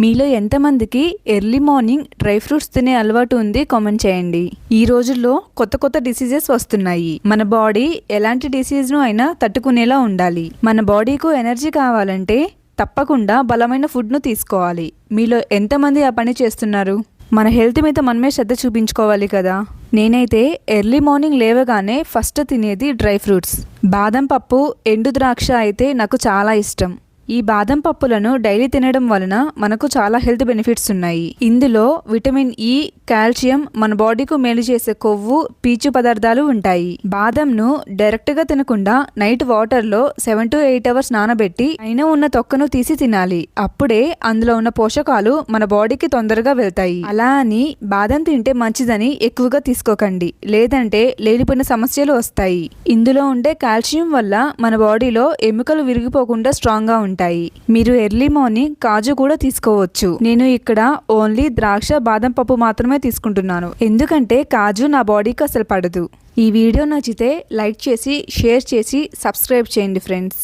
మీలో ఎంతమందికి early morning dry fruits తినే అలవాటు ఉంది? కామెంట్ చేయండి. ఈ రోజుల్లో కొత్త కొత్త డిసీజెస్ వస్తున్నాయి. మన బాడీ ఎలాంటి డిసీజ్ను అయినా తట్టుకునేలా ఉండాలి. మన బాడీకు ఎనర్జీ కావాలంటే తప్పకుండా బలమైన ఫుడ్ను తీసుకోవాలి. మీలో ఎంతమంది ఆ పని చేస్తున్నారు? మన హెల్త్ మీద మనమే శ్రద్ధ చూపించుకోవాలి కదా. నేనైతే ఎర్లీ మార్నింగ్ లేవగానే ఫస్ట్ తినేది డ్రై ఫ్రూట్స్. బాదం పప్పు, ఎండు ద్రాక్ష అయితే నాకు చాలా ఇష్టం. ఈ బాదం పప్పులను డైలీ తినడం వలన మనకు చాలా హెల్త్ బెనిఫిట్స్ ఉన్నాయి. ఇందులో విటమిన్ ఇ, కాల్షియం, మన బాడీకు మేలు చేసే కొవ్వు, పీచు పదార్థాలు ఉంటాయి. బాదంను డైరెక్ట్గా తినకుండా నైట్ వాటర్లో 7 to 8 hours నానబెట్టి పైన ఉన్న తొక్కను తీసి తినాలి. అప్పుడే అందులో ఉన్న పోషకాలు మన బాడీకి తొందరగా వెళ్తాయి. అలా అని బాదం తింటే మంచిదని ఎక్కువగా తీసుకోకండి, లేదంటే లేనిపోయిన సమస్యలు వస్తాయి. ఇందులో ఉండే కాల్షియం వల్ల మన బాడీలో ఎముకలు విరిగిపోకుండా స్ట్రాంగ్గా ఉంటాయి. మీరు ఎర్లీ మార్నింగ్ కాజు కూడా తీసుకోవచ్చు. నేను ఇక్కడ ఓన్లీ ద్రాక్ష, బాదం పప్పు మాత్రమే తీసుకుంటున్నాను, ఎందుకంటే కాజు నా బాడీకి అసలు పడదు. ఈ వీడియో నచ్చితే లైక్ చేసి, షేర్ చేసి, సబ్స్క్రైబ్ చేయండి ఫ్రెండ్స్.